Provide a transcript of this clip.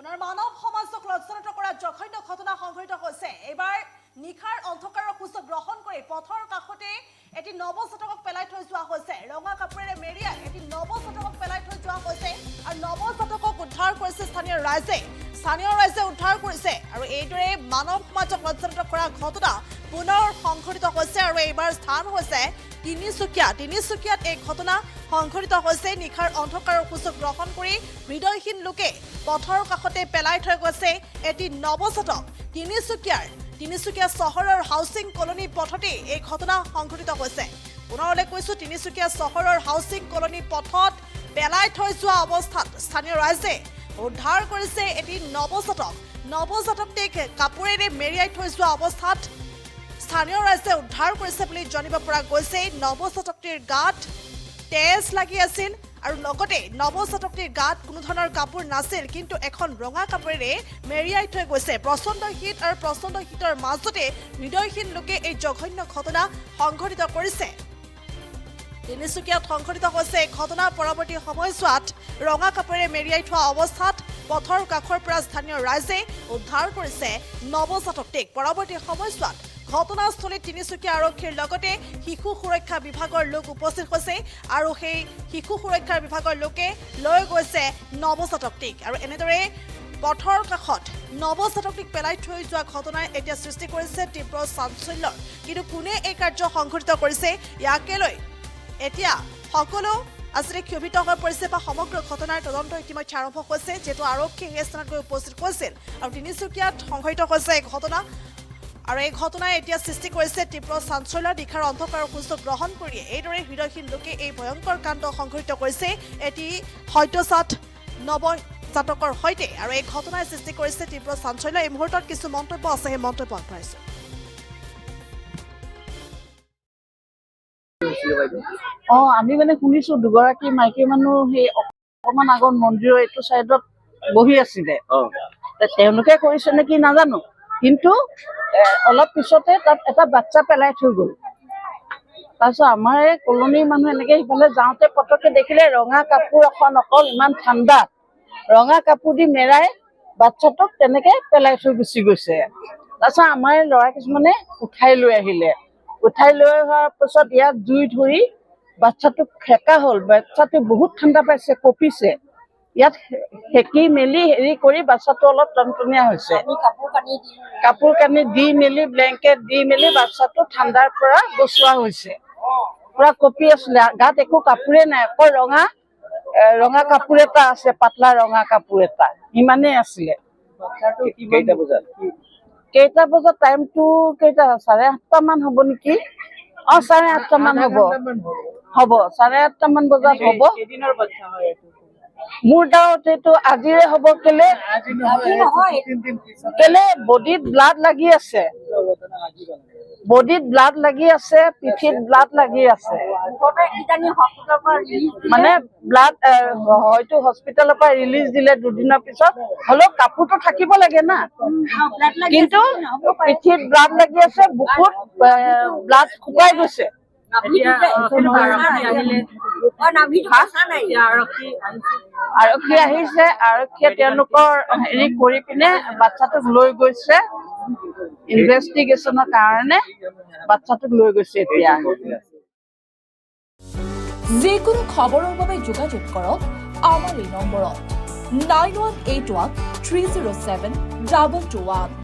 পুনৰ মানৱ সমাজক লজ্জানত কৰা জঘন্য ঘটনা সংঘটিত হৈছে। এবাৰ নিখাৰ অন্ধকাৰৰ সুযোগ গ্ৰহণ কৰি পথৰ কাষতে এটি নৱজাতকক পেলাই থৈ যোৱা হৈছে। ৰঙা কাপোৰেৰে মেৰিয়াই এটি নৱজাতকক পেলাই থৈ যোৱা হৈছে আৰু নৱজাতকক উদ্ধাৰ কৰিছে স্থানীয় ৰাইজে উদ্ধাৰ কৰিছে আৰু এইদৰে মানৱ সমাজক লজ্জানত কৰা ঘটনা পুনৰ সংঘটিত হৈছে আৰু এইবাৰ স্থান হৈছে তিনিচুকীয়াত এই ঘটনা সংঘটিত হৈছে। নিখাৰ অন্ধকাৰৰ সুযোগ গ্ৰহণ কৰি হৃদয়হীন লোকে পথৰ কাষতে পেলাই থৈ গৈছে এটি নৱজাতক। তিনিচুকীয়া চহৰৰ হাউচিং কলনী পথতে এই ঘটনা সংঘটিত হৈছে। পুনৰলৈ কৈছো, তিনিচুকীয়া চহৰৰ হাউচিং কলনী পথত পেলাই থৈ যোৱা অৱস্থাত স্থানীয় ৰাইজে উদ্ধাৰ কৰিছে এটি নৱজাতকক কাপোৰেৰে মেৰিয়াই থৈ যোৱা অৱস্থাত স্থানীয় ৰাইজে উদ্ধাৰ কৰিছে বুলি জানিব পৰা গৈছে। নৱজাতকটিৰ গাত তেজ লাগি আছিল আৰু লগতে নৱজাতকটিৰ গাত কোনো ধৰণৰ কাপোৰ নাছিল, কিন্তু এখন ৰঙা কাপোৰেৰে মেৰিয়াই থৈ গৈছে। প্ৰচণ্ড শীত আৰু প্ৰচণ্ড শীতৰ মাজতে হৃদয়হীন লোকে এই জঘন্য ঘটনা সংঘটিত কৰিছে। তিনিচুকীয়াত সংঘটিত হৈছে এই ঘটনা। পৰৱৰ্তী সময়ছোৱাত ৰঙা কাপোৰেৰে মেৰিয়াই থোৱা অৱস্থাত পথৰ কাষৰ পৰা স্থানীয় ৰাইজে উদ্ধাৰ কৰিছে নৱজাতকটিক। পৰৱৰ্তী সময়ছোৱাত ঘটনাস্থলীত তিনিচুকীয়া আৰক্ষীৰ লগতে শিশু সুৰক্ষা বিভাগৰ লোক উপস্থিত হৈছে আৰু সেই শিশু সুৰক্ষা বিভাগৰ লোকে লৈ গৈছে নৱজাতকটিক। আৰু এনেদৰে পথৰ কাষত নৱজাতকটিক পেলাই থৈ যোৱা ঘটনাই এতিয়া সৃষ্টি কৰিছে তীব্ৰ চাঞ্চল্যৰ। কিন্তু কোনে এই কাৰ্য সংঘটিত কৰিছে, ইয়াকে লৈ এতিয়া সকলো আচলতে ক্ষোভিত হৈ পৰিছে বা সমগ্ৰ ঘটনাৰ তদন্ত ইতিমধ্যে আৰম্ভ হৈছে, যিহেতু আৰক্ষী সেই স্থানত গৈ উপস্থিত হৈছিল আৰু তিনিচুকীয়াত সংঘটিত হৈছে এই ঘটনা। আৰু এই ঘটনাই এতিয়া সৃষ্টি কৰিছে তীব্ৰ চাঞ্চল্য। নিশাৰ অন্ধকাৰৰ সুযোগ গ্ৰহণ কৰি এইদৰে হৃদয়হীন লোকে এই ভয়ংকৰ কাণ্ড সংঘটিত কৰিছে এটি সদ্যজাত নৱজাতকৰ সৈতে আৰু এই ঘটনাই সৃষ্টি কৰিছে তীব্ৰ চাঞ্চল্য। এই মুহূৰ্তত কিছু মন্তব্য আছে, সেই মন্তব্য আগবঢ়াইছো। আমি মানে শুনিছো দুগৰাকী মাইকী মানুহ সেই অকমান আগত মন্দিৰৰ এইটো চাইডত বহি আছিলে। তেওঁলোকে কৰিছে নেকি নাজানো, কিন্তু অলপ পিছতে তাত এটা বাচ্চা পেলাই থৈ গ'ল। তাৰপিছত আমাৰ এই কলনীৰ মানুহ এনেকে সিফালে যাওঁতে পটককে দেখিলে ৰঙা কাপোৰ এখন, অকল ইমান ঠাণ্ডা ৰঙা কাপোৰ দি মেৰাই বাচ্ছাটোক তেনেকে পেলাই থৈ গুচি গৈছে। তাৰপিছত আমাৰ ল'ৰা কিছুমানে উঠাই লৈ আহিলে। উঠাই লৈ অহাৰ পিছত ইয়াত জুই ধৰি বাচ্ছাটোক সেকা হ'ল। বাচ্ছাটো বহুত ঠাণ্ডা পাইছে, কঁপিছে। ইয়াত সেকি মেলি হেৰি কৰি বাচ্ছাটো অলপ টনটনীয়া হৈছে। কাপোৰ কানি দি মেলি, ব্লেংকেট দি মেলি বাচ্ছাটো ঠাণ্ডাৰ পৰা বচোৱা হৈছে। পুৰা কঁপি আছিলে, গাত একো কাপোৰে নাই, অকল ৰঙা কাপোৰ এটা আছে, পাতলা ৰঙা কাপোৰ এটা, ইমানেই আছিলে। কেইটা বজাত টাইমটো কেইটা, 8:30 মান হ'ব নেকি? 8:30 মান হ'ব 8:30 মান বজাত হ'ব। মোৰ ডাউট এইটো আজিৰে হ'ব। কেলে বডিত ব্লাড লাগি আছে, পিঠিত ব্লাড লাগি আছে। মানে ব্লাড হয়তো হস্পিটেলৰ পৰা ৰিলিজ দিলে দুদিনৰ পিছত, হ'লেও কাপোৰটো থাকিব লাগে না, কিন্তু পিঠিত ব্লাড লাগি আছে, বুকুত ব্লাড শুকাই গৈছে। আৰক্ষী আহিছে, আৰক্ষীয়ে তেওঁলোকৰ হেৰি কৰি পিনে বাচ্ছাটোক লৈ গৈছে ইনভেষ্টিগেশ্যনৰ কাৰণে। বাচ্ছাটোক লৈ গৈছে এতিয়া। যিকোনো খবৰৰ বাবে যোগাযোগ কৰক আমাৰ এই নম্বৰত 9181 307 221।